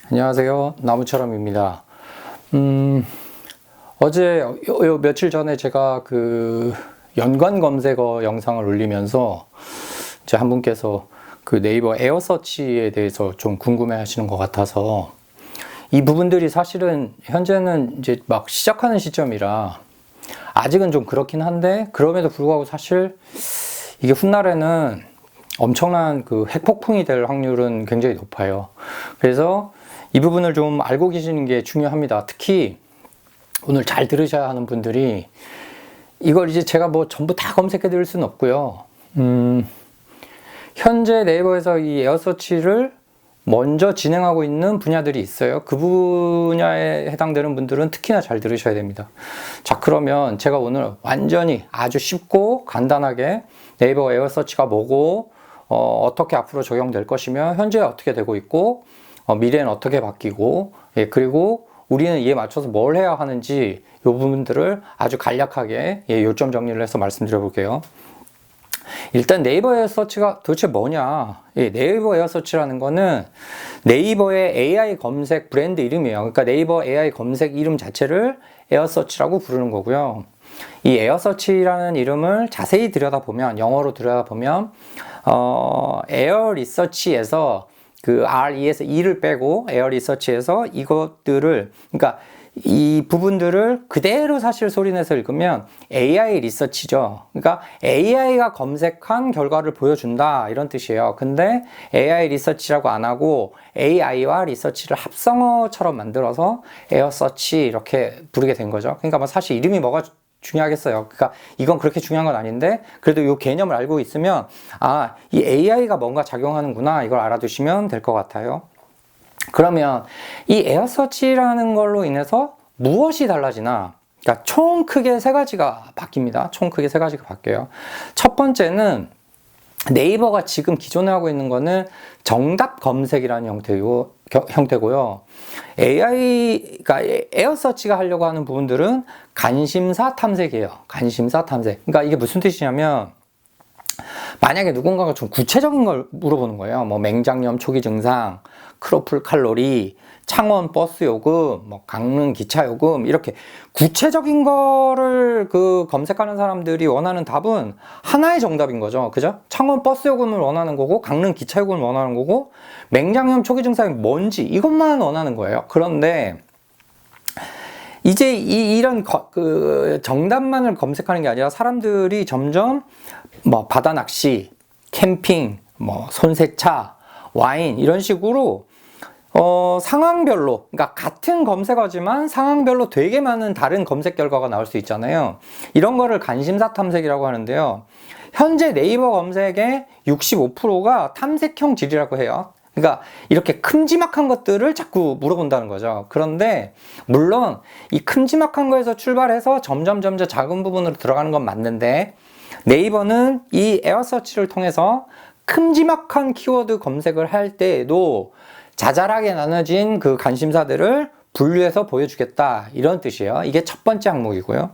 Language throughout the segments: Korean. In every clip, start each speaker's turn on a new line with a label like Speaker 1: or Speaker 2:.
Speaker 1: 안녕하세요. 나무처럼입니다. 어제 며칠 전에 제가 그 연관 검색어 영상을 올리면서 이제 한 분께서 그 네이버 에어서치에 대해서 좀 궁금해 하시는 것 같아서 이 부분들이 사실은 현재는 이제 막 시작하는 시점이라 아직은 좀 그렇긴 한데, 그럼에도 불구하고 사실 이게 훗날에는 엄청난 그 핵폭풍이 될 확률은 굉장히 높아요. 그래서 이 부분을 좀 알고 계시는 게 중요합니다. 특히 오늘 잘 들으셔야 하는 분들이, 이걸 이제 제가 뭐 전부 다 검색해 드릴 수는 없고요. 현재 네이버에서 이 에어서치를 먼저 진행하고 있는 분야들이 있어요. 그 분야에 해당되는 분들은 특히나 잘 들으셔야 됩니다. 자, 그러면 제가 오늘 완전히 아주 쉽고 간단하게 네이버 에어서치가 뭐고, 어떻게 앞으로 적용될 것이며, 현재 어떻게 되고 있고, 미래는 어떻게 바뀌고, 그리고 우리는 이에 맞춰서 뭘 해야 하는지, 이 부분들을 아주 간략하게 요점 정리를 해서 말씀드려 볼게요. 일단 네이버 에어서치가 도대체 뭐냐? 네이버 에어서치라는 거는 네이버의 AI 검색 브랜드 이름이에요. 그러니까 네이버 AI 검색 이름 자체를 에어서치라고 부르는 거고요. 이 에어서치라는 이름을 자세히 들여다보면, 영어로 들여다보면 에어 리서치에서 그 RE에서 E를 빼고 에어 리서치에서 이것들을, 그러니까 이 부분들을 그대로 사실 소리내서 읽으면 AI 리서치죠. 그러니까 AI가 검색한 결과를 보여준다, 이런 뜻이에요. 근데 AI 리서치라고 안 하고 AI와 리서치를 합성어처럼 만들어서 에어서치 이렇게 부르게 된 거죠. 그러니까 뭐 사실 이름이 뭐가 중요하겠어요. 그러니까 이건 그렇게 중요한 건 아닌데, 그래도 이 개념을 알고 있으면 이 AI가 뭔가 작용하는구나, 이걸 알아두시면 될 것 같아요. 그러면 이 에어서치라는 걸로 인해서 무엇이 달라지나? 그러니까 총 크게 세 가지가 바뀝니다. 총 크게 세 가지가 바뀌어요. 첫 번째는 네이버가 지금 기존에 하고 있는 거는 정답 검색이라는 형태고요. AI가 에어서치가 하려고 하는 부분들은 관심사 탐색이에요. 관심사 탐색. 그러니까 이게 무슨 뜻이냐면, 만약에 누군가가 좀 구체적인 걸 물어보는 거예요. 뭐 맹장염 초기 증상, 크로플 칼로리, 창원 버스 요금, 뭐 강릉 기차 요금, 이렇게 구체적인 거를 그 검색하는 사람들이 원하는 답은 하나의 정답인 거죠. 그죠? 창원 버스 요금을 원하는 거고, 강릉 기차 요금을 원하는 거고, 맹장염 초기 증상이 뭔지 이것만 원하는 거예요. 그런데 이제 이런 그 정답만을 검색하는 게 아니라 사람들이 점점 뭐 바다 낚시, 캠핑, 뭐 손세차, 와인, 이런 식으로 상황별로, 그러니까 같은 검색어지만 상황별로 되게 많은 다른 검색 결과가 나올 수 있잖아요. 이런 거를 관심사 탐색이라고 하는데요. 현재 네이버 검색의 65%가 탐색형 질이라고 해요. 그러니까 이렇게 큼지막한 것들을 자꾸 물어본다는 거죠. 그런데 물론 이 큼지막한 거에서 출발해서 점점 작은 부분으로 들어가는 건 맞는데, 네이버는 이 에어서치를 통해서 큼지막한 키워드 검색을 할 때에도 자잘하게 나눠진 그 관심사들을 분류해서 보여주겠다, 이런 뜻이에요. 이게 첫 번째 항목이고요.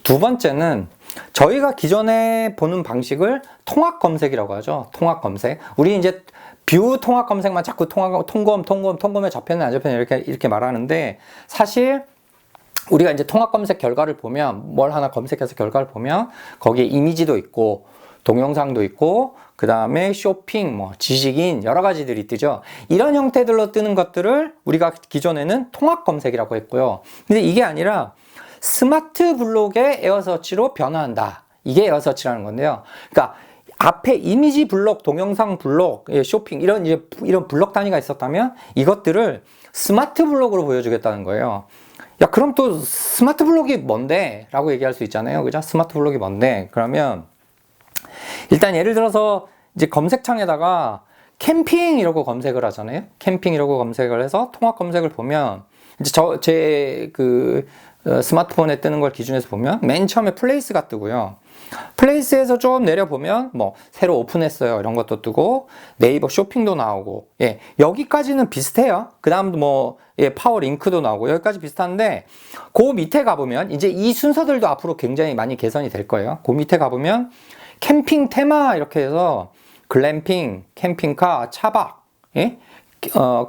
Speaker 1: 두 번째는 저희가 기존에 보는 방식을 통합 검색이라고 하죠. 통합 검색. 우리 이제 뷰 통합 검색만 자꾸 통검에 좌편에 안 좌편에 이렇게 말하는데, 사실 우리가 이제 통합 검색 결과를 보면, 뭘 하나 검색해서 결과를 보면 거기에 이미지도 있고 동영상도 있고, 그 다음에 쇼핑, 뭐 지식인, 여러 가지들이 뜨죠. 이런 형태들로 뜨는 것들을 우리가 기존에는 통합 검색이라고 했고요. 근데 이게 아니라 스마트 블록의 에어서치로 변화한다, 이게 에어서치라는 건데요. 그러니까 앞에 이미지 블록, 동영상 블록, 쇼핑, 이런 블록 단위가 있었다면 이것들을 스마트 블록으로 보여주겠다는 거예요. 야, 그럼 또 스마트 블록이 뭔데? 라고 얘기할 수 있잖아요. 그죠? 스마트 블록이 뭔데? 그러면 일단 예를 들어서 이제 검색창에다가 캠핑 이러고 검색을 하잖아요. 캠핑 이러고 검색을 해서 통합 검색을 보면, 이제 제 스마트폰에 뜨는 걸 기준해서 보면 맨 처음에 플레이스가 뜨고요. 플레이스에서 좀 내려보면 뭐 새로 오픈했어요, 이런 것도 뜨고, 네이버 쇼핑도 나오고, 여기까지는 비슷해요. 그 다음도 뭐 파워 링크도 나오고, 여기까지 비슷한데, 그 밑에 가보면 이제 이 순서들도 앞으로 굉장히 많이 개선이 될 거예요. 그 밑에 가보면 캠핑 테마 이렇게 해서 글램핑, 캠핑카, 차박,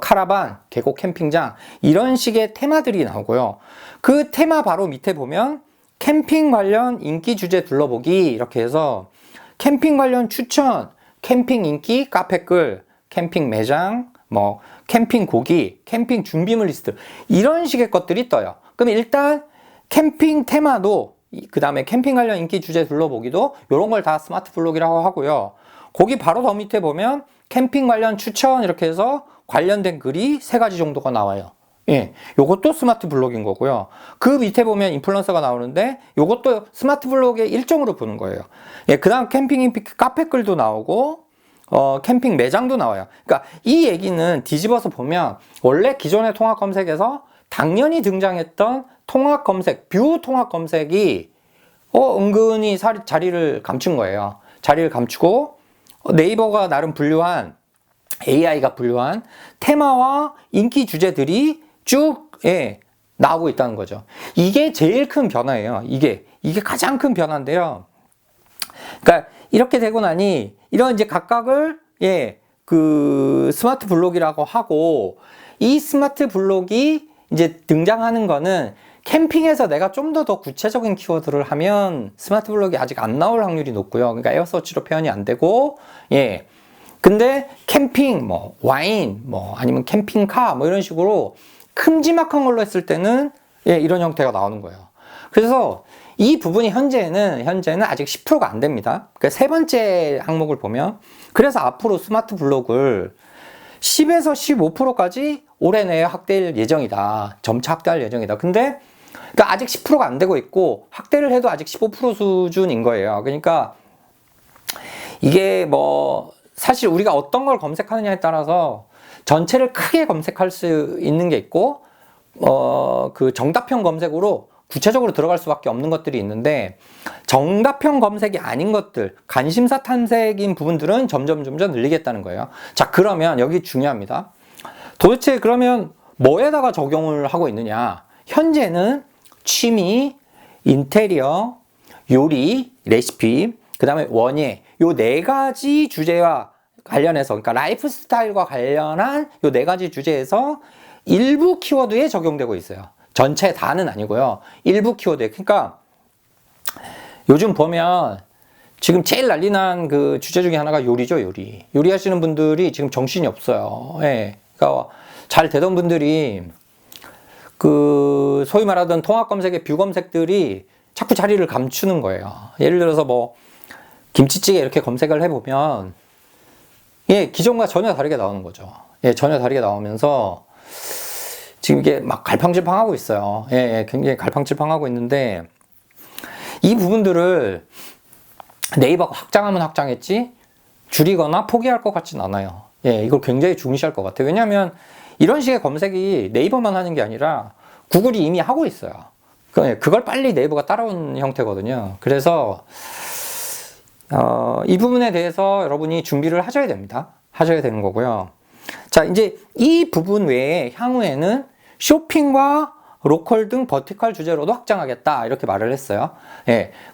Speaker 1: 카라반, 계곡 캠핑장 이런 식의 테마들이 나오고요. 그 테마 바로 밑에 보면 캠핑 관련 인기 주제 둘러보기 이렇게 해서 캠핑 관련 추천, 캠핑 인기 카페글, 캠핑 매장, 뭐 캠핑 고기, 캠핑 준비물 리스트 이런 식의 것들이 떠요. 그럼 일단 캠핑 테마도 그 다음에 캠핑 관련 인기 주제 둘러보기도 이런 걸 다 스마트 블록이라고 하고요. 거기 바로 더 밑에 보면 캠핑 관련 추천 이렇게 해서 관련된 글이 3가지 정도가 나와요. 예, 요것도 스마트 블록인 거고요. 그 밑에 보면 인플루언서가 나오는데 요것도 스마트 블록의 일종으로 보는 거예요. 예, 그 다음 캠핑 인기 카페 글도 나오고 캠핑 매장도 나와요. 그러니까 이 얘기는 뒤집어서 보면 원래 기존의 통합 검색에서 당연히 등장했던 통합 검색, 뷰 통합 검색이 은근히 자리를 감춘 거예요. 자리를 감추고 네이버가 나름 분류한 AI가 분류한 테마와 인기 주제들이 쭉 나오고 있다는 거죠. 이게 제일 큰 변화예요. 이게 가장 큰 변화인데요. 그러니까 이렇게 되고 나니 이런 이제 각각을 그 스마트 블록이라고 하고 이 스마트 블록이 이제 등장하는 거는 캠핑에서 내가 좀 더 구체적인 키워드를 하면 스마트 블록이 아직 안 나올 확률이 높고요. 그러니까 에어서치로 표현이 안 되고 근데 캠핑, 뭐 와인, 뭐 아니면 캠핑카 뭐 이런 식으로 큼지막한 걸로 했을 때는 이런 형태가 나오는 거예요. 그래서 이 부분이 현재는 아직 10%가 안 됩니다. 그러니까 세 번째 항목을 보면 그래서 앞으로 스마트 블록을 10에서 15%까지 올해 내에 확대할 예정이다. 점차 확대할 예정이다. 근데 그러니까 아직 10%가 안 되고 있고 확대를 해도 아직 15% 수준인 거예요. 그러니까 이게 뭐 사실 우리가 어떤 걸 검색하느냐에 따라서 전체를 크게 검색할 수 있는 게 있고 그 정답형 검색으로 구체적으로 들어갈 수밖에 없는 것들이 있는데 정답형 검색이 아닌 것들, 관심사 탐색인 부분들은 점점 늘리겠다는 거예요. 자, 그러면 여기 중요합니다. 도대체 그러면 뭐에다가 적용을 하고 있느냐? 현재는 취미, 인테리어, 요리, 레시피, 그 다음에 원예 요 4가지 주제와 관련해서 그러니까 라이프 스타일과 관련한 요 4가지 주제에서 일부 키워드에 적용되고 있어요. 전체 다는 아니고요. 일부 키워드에. 그러니까 요즘 보면 지금 제일 난리난 그 주제 중에 하나가 요리죠, 요리. 요리하시는 분들이 지금 정신이 없어요. 그러니까 잘 되던 분들이 그 소위 말하던 통합 검색의 뷰 검색들이 자꾸 자리를 감추는 거예요. 예를 들어서 뭐 김치찌개 이렇게 검색을 해보면 기존과 전혀 다르게 나오는 거죠. 전혀 다르게 나오면서 지금 이게 막 갈팡질팡하고 있어요. 굉장히 갈팡질팡하고 있는데 이 부분들을 네이버가 확장하면 확장했지 줄이거나 포기할 것 같진 않아요. 이걸 굉장히 중시할 것 같아요. 왜냐하면 이런 식의 검색이 네이버만 하는 게 아니라 구글이 이미 하고 있어요. 그걸 빨리 네이버가 따라온 형태거든요. 그래서 이 부분에 대해서 여러분이 준비를 하셔야 됩니다. 하셔야 되는 거고요. 자, 이제 이 부분 외에 향후에는 쇼핑과 로컬 등 버티컬 주제로도 확장하겠다 이렇게 말을 했어요.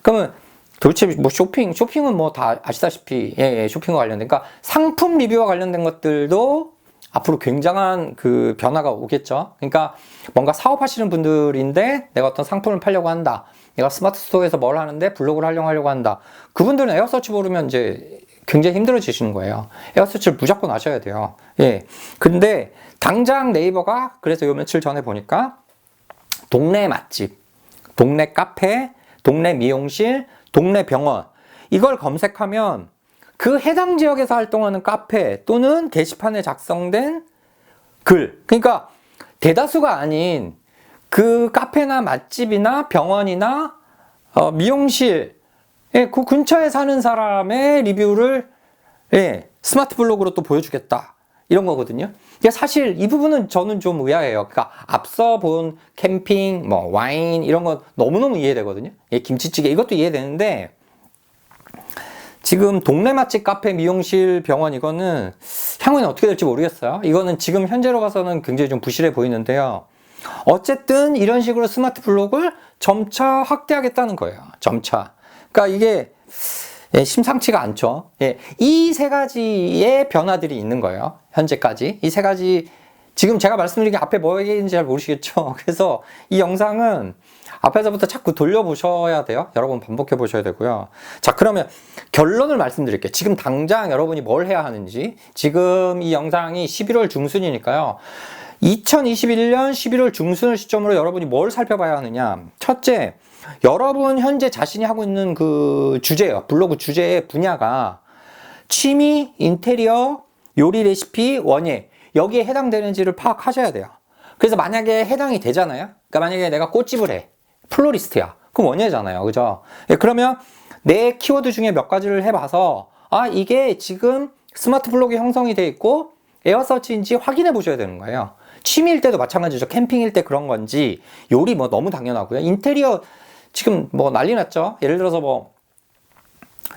Speaker 1: 그러면 도대체 뭐 쇼핑은 뭐 다 아시다시피 쇼핑과 관련된 그러니까 상품 리뷰와 관련된 것들도 앞으로 굉장한 그 변화가 오겠죠. 그러니까 뭔가 사업하시는 분들인데 내가 어떤 상품을 팔려고 한다. 내가 스마트 스토어에서 뭘 하는데 블로그를 하려고 한다. 그분들은 에어서치 모르면 이제 굉장히 힘들어지시는 거예요. 에어서치를 무조건 아셔야 돼요. 근데 당장 네이버가 그래서 요 며칠 전에 보니까 동네 맛집, 동네 카페, 동네 미용실, 동네 병원 이걸 검색하면 그 해당 지역에서 활동하는 카페 또는 게시판에 작성된 글 그러니까 대다수가 아닌 그 카페나 맛집이나 병원이나 미용실 그 근처에 사는 사람의 리뷰를 스마트 블로그로 또 보여주겠다 이런 거거든요. 사실 이 부분은 저는 좀 의아해요. 그러니까 앞서 본 캠핑, 뭐 와인 이런 거 너무너무 이해되거든요. 김치찌개 이것도 이해되는데 지금 동네 맛집, 카페, 미용실, 병원 이거는 향후에는 어떻게 될지 모르겠어요. 이거는 지금 현재로 봐서는 굉장히 좀 부실해 보이는데요. 어쨌든 이런 식으로 스마트 블록을 점차 확대하겠다는 거예요. 점차. 그러니까 이게 예, 심상치가 않죠. 예, 이 세 가지의 변화들이 있는 거예요. 현재까지. 이 세 가지, 지금 제가 말씀드린 게 앞에 뭐 얘기인지 잘 모르시겠죠. 그래서 이 영상은 앞에서부터 자꾸 돌려보셔야 돼요. 여러 번 반복해 보셔야 되고요. 자, 그러면 결론을 말씀드릴게요. 지금 당장 여러분이 뭘 해야 하는지. 지금 이 영상이 11월 중순이니까요. 2021년 11월 중순을 시점으로 여러분이 뭘 살펴봐야 하느냐. 첫째, 여러분 현재 자신이 하고 있는 그 주제예요. 블로그 주제의 분야가 취미, 인테리어, 요리 레시피, 원예. 여기에 해당되는지를 파악하셔야 돼요. 그래서 만약에 해당이 되잖아요. 그러니까 만약에 내가 꽃집을 해. 플로리스트야. 그럼 원예잖아요. 그죠? 예, 그러면 내 키워드 중에 몇 가지를 해봐서 아, 이게 지금 스마트 블록이 형성이 돼 있고 에어서치인지 확인해 보셔야 되는 거예요. 취미일 때도 마찬가지죠. 캠핑일 때 그런 건지, 요리 뭐 너무 당연하고요. 인테리어 지금 뭐 난리 났죠. 예를 들어서 뭐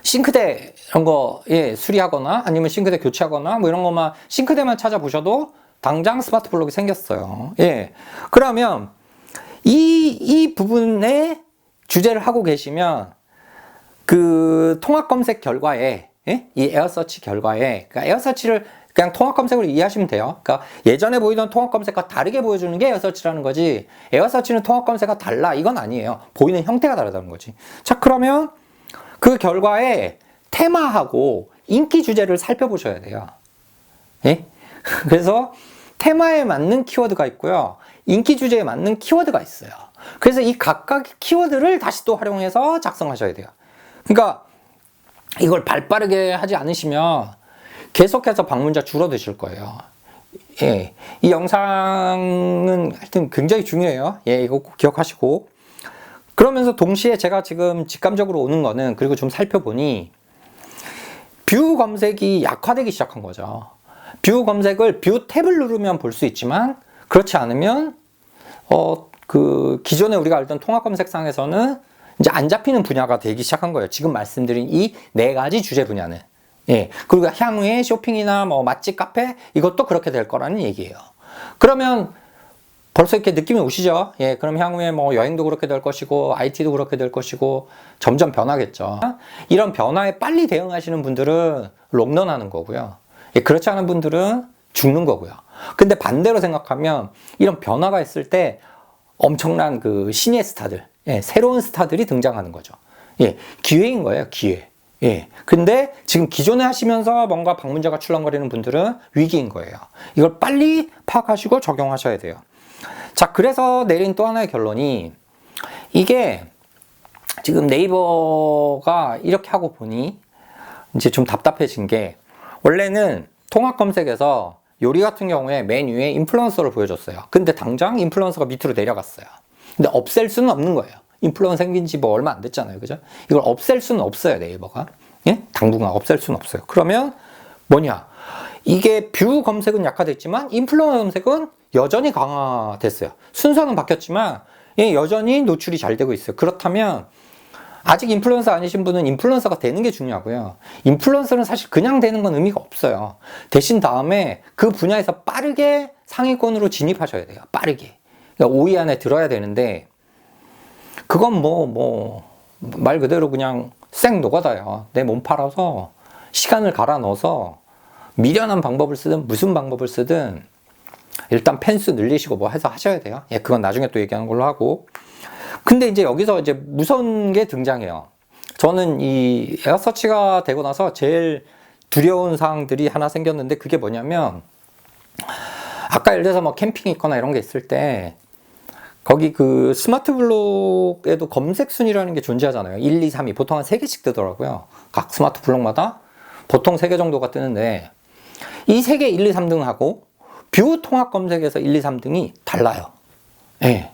Speaker 1: 싱크대 이런 거 예, 수리하거나 아니면 싱크대 교체하거나 뭐 이런 것만 싱크대만 찾아보셔도 당장 스마트 블록이 생겼어요. 예. 그러면 이 부분에 주제를 하고 계시면 그 통합 검색 결과에 예? 이 에어서치 결과에 그러니까 에어서치를 그냥 통합 검색으로 이해하시면 돼요. 그러니까 예전에 보이던 통합 검색과 다르게 보여주는 게 에어서치라는 거지, 에어서치는 통합 검색과 달라 이건 아니에요. 보이는 형태가 다르다는 거지. 자, 그러면 그 결과에 테마하고 인기 주제를 살펴보셔야 돼요. 예? 그래서 테마에 맞는 키워드가 있고요. 인기 주제에 맞는 키워드가 있어요. 그래서 이 각각 키워드를 다시 또 활용해서 작성하셔야 돼요. 그러니까 이걸 발빠르게 하지 않으시면 계속해서 방문자 줄어드실 거예요. 예. 이 영상은 하여튼 굉장히 중요해요. 예, 이거 꼭 기억하시고. 그러면서 동시에 제가 지금 직감적으로 오는 거는, 그리고 좀 살펴보니 뷰 검색이 약화되기 시작한 거죠. 뷰 검색을 뷰 탭을 누르면 볼 수 있지만 그렇지 않으면 그 기존에 우리가 알던 통합 검색상에서는 이제 안 잡히는 분야가 되기 시작한 거예요. 지금 말씀드린 이 네 가지 주제 분야는. 예. 그리고 향후에 쇼핑이나 뭐 맛집 카페 이것도 그렇게 될 거라는 얘기예요. 그러면 벌써 이렇게 느낌이 오시죠? 예. 그럼 향후에 뭐 여행도 그렇게 될 것이고 IT도 그렇게 될 것이고 점점 변하겠죠. 이런 변화에 빨리 대응하시는 분들은 롱런 하는 거고요. 예. 그렇지 않은 분들은 죽는 거고요. 근데 반대로 생각하면 이런 변화가 있을 때 엄청난 그 신예 스타들, 예. 새로운 스타들이 등장하는 거죠. 예. 기회인 거예요. 기회. 예. 근데 지금 기존에 하시면서 뭔가 방문자가 출렁거리는 분들은 위기인 거예요. 이걸 빨리 파악하시고 적용하셔야 돼요. 자, 그래서 내린 또 하나의 결론이, 이게 지금 네이버가 이렇게 하고 보니 이제 좀 답답해진 게, 원래는 통합 검색에서 요리 같은 경우에 맨 위에 인플루언서를 보여줬어요. 근데 당장 인플루언서가 밑으로 내려갔어요. 근데 없앨 수는 없는 거예요. 인플루언서 생긴 지 뭐 얼마 안 됐잖아요. 그죠? 이걸 없앨 수는 없어요. 네이버가. 예? 당분간 없앨 수는 없어요. 그러면 뭐냐? 이게 뷰 검색은 약화됐지만 인플루언서 검색은 여전히 강화됐어요. 순서는 바뀌었지만 예, 여전히 노출이 잘 되고 있어요. 그렇다면 아직 인플루언서 아니신 분은 인플루언서가 되는 게 중요하고요. 인플루언서는 사실 그냥 되는 건 의미가 없어요. 되신 다음에 그 분야에서 빠르게 상위권으로 진입하셔야 돼요. 빠르게. 그러니까 5위 안에 들어야 되는데, 그건 말 그대로 그냥 생 노가다요. 내 몸 팔아서 시간을 갈아 넣어서 미련한 방법을 쓰든 무슨 방법을 쓰든 일단 팬수 늘리시고 뭐 해서 하셔야 돼요. 예, 그건 나중에 또 얘기하는 걸로 하고. 근데 이제 여기서 이제 무서운 게 등장해요. 저는 이 에어서치가 되고 나서 제일 두려운 사항들이 하나 생겼는데, 그게 뭐냐면, 아까 예를 들어서 뭐 캠핑 있거나 이런 게 있을 때 거기 그 스마트 블록에도 검색 순위라는 게 존재하잖아요. 1, 2, 3위. 보통 한 3개씩 뜨더라고요. 각 스마트 블록마다 보통 3개 정도가 뜨는데, 이 3개 1, 2, 3등하고 뷰 통합 검색에서 1, 2, 3등이 달라요. 예.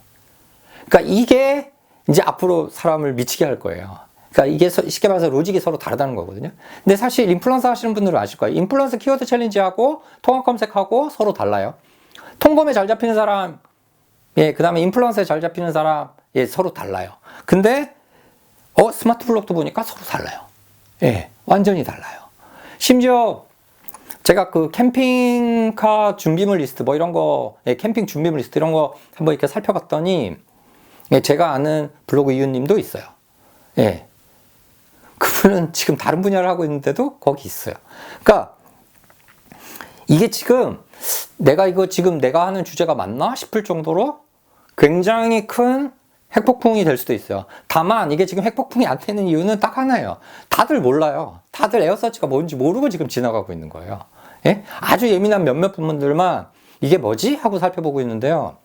Speaker 1: 그러니까 이게 이제 앞으로 사람을 미치게 할 거예요. 그러니까 이게 쉽게 말해서 로직이 서로 다르다는 거거든요. 근데 사실 인플루언서 하시는 분들은 아실 거예요. 인플루언서 키워드 챌린지하고 통합 검색하고 서로 달라요. 통검에 잘 잡히는 사람, 예, 그 다음에 인플루언서에 잘 잡히는 사람, 예, 서로 달라요. 근데 스마트 블록도 보니까 서로 달라요. 예, 완전히 달라요. 심지어 제가 그 캠핑카 준비물 리스트 뭐 이런 거, 예, 캠핑 준비물 리스트 이런 거 한번 이렇게 살펴봤더니, 예, 제가 아는 블로그 이웃님도 있어요. 예. 물론 지금 다른 분야를 하고 있는데도 거기 있어요. 그러니까 이게 지금 내가 하는 주제가 맞나 싶을 정도로 굉장히 큰 핵폭풍이 될 수도 있어요. 다만 이게 지금 핵폭풍이 안 되는 이유는 딱 하나예요. 다들 몰라요. 다들 에어서치가 뭔지 모르고 지금 지나가고 있는 거예요. 예? 아주 예민한 몇몇 분들만 이게 뭐지? 하고 살펴보고 있는데요.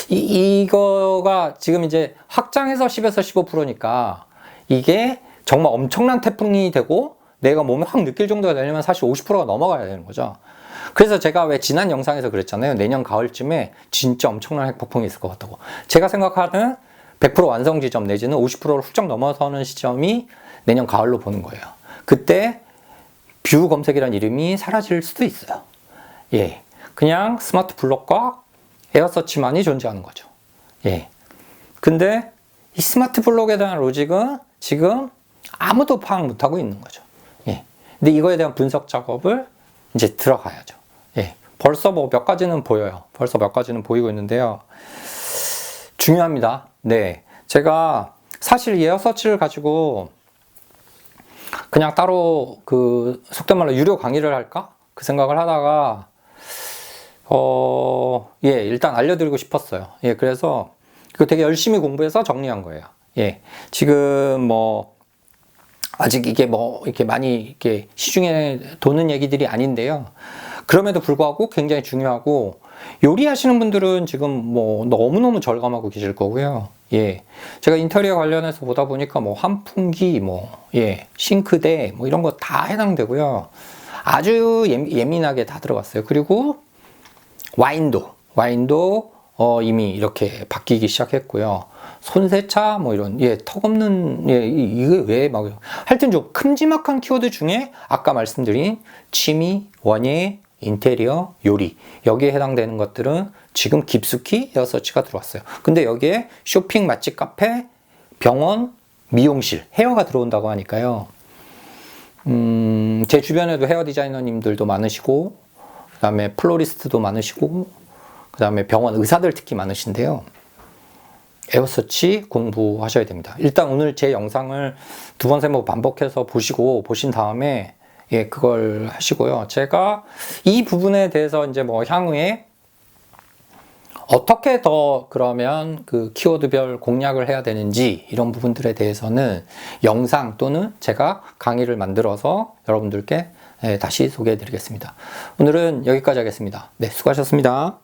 Speaker 1: 이거가 지금 이제 확장해서 10에서 15%니까 이게 정말 엄청난 태풍이 되고 내가 몸에 확 느낄 정도가 되려면 사실 50%가 넘어가야 되는 거죠. 그래서 제가 왜 지난 영상에서 그랬잖아요. 내년 가을쯤에 진짜 엄청난 핵폭풍이 있을 것 같다고. 제가 생각하는 100% 완성 지점 내지는 50%를 훌쩍 넘어서는 시점이 내년 가을로 보는 거예요. 그때 뷰 검색이라는 이름이 사라질 수도 있어요. 예. 그냥 스마트 블록과 에어서치만이 존재하는 거죠. 예. 근데 이 스마트 블록에 대한 로직은 지금 아무도 파악 못하고 있는 거죠. 예. 근데 이거에 대한 분석 작업을 이제 들어가야죠. 예. 벌써 뭐 몇 가지는 보여요. 벌써 몇 가지는 보이고 있는데요. 중요합니다. 네. 제가 사실 이 에어서치를 가지고 그냥 따로 속된 말로 유료 강의를 할까? 그 생각을 하다가 일단 알려드리고 싶었어요. 예, 그래서 이거 되게 열심히 공부해서 정리한 거예요. 예, 지금 뭐 아직 이게 뭐 이렇게 많이 이렇게 시중에 도는 얘기들이 아닌데요. 그럼에도 불구하고 굉장히 중요하고 요리하시는 분들은 지금 뭐 너무너무 절감하고 계실 거고요. 예, 제가 인테리어 관련해서 보다 보니까 뭐 환풍기, 싱크대 뭐 이런 거 다 해당되고요. 아주 예민하게 다 들어갔어요. 그리고 와인도 이미 이렇게 바뀌기 시작했고요. 손세차 뭐 이런 턱없는 이게 왜 막 하여튼 좀 큼지막한 키워드 중에 아까 말씀드린 취미, 원예, 인테리어, 요리 여기에 해당되는 것들은 지금 깊숙이 에어서치가 들어왔어요. 근데 여기에 쇼핑, 맛집, 카페, 병원, 미용실, 헤어가 들어온다고 하니까요. 제 주변에도 헤어 디자이너님들도 많으시고 그 다음에 플로리스트도 많으시고 그 다음에 병원 의사들 특히 많으신데요. 에어서치 공부하셔야 됩니다. 일단 오늘 제 영상을 두 번, 세 번 반복해서 보신 다음에 그걸 하시고요. 제가 이 부분에 대해서 이제 뭐 향후에 어떻게 더 그러면 그 키워드별 공략을 해야 되는지 이런 부분들에 대해서는 영상 또는 제가 강의를 만들어서 여러분들께 다시 소개해 드리겠습니다. 오늘은 여기까지 하겠습니다. 네, 수고하셨습니다.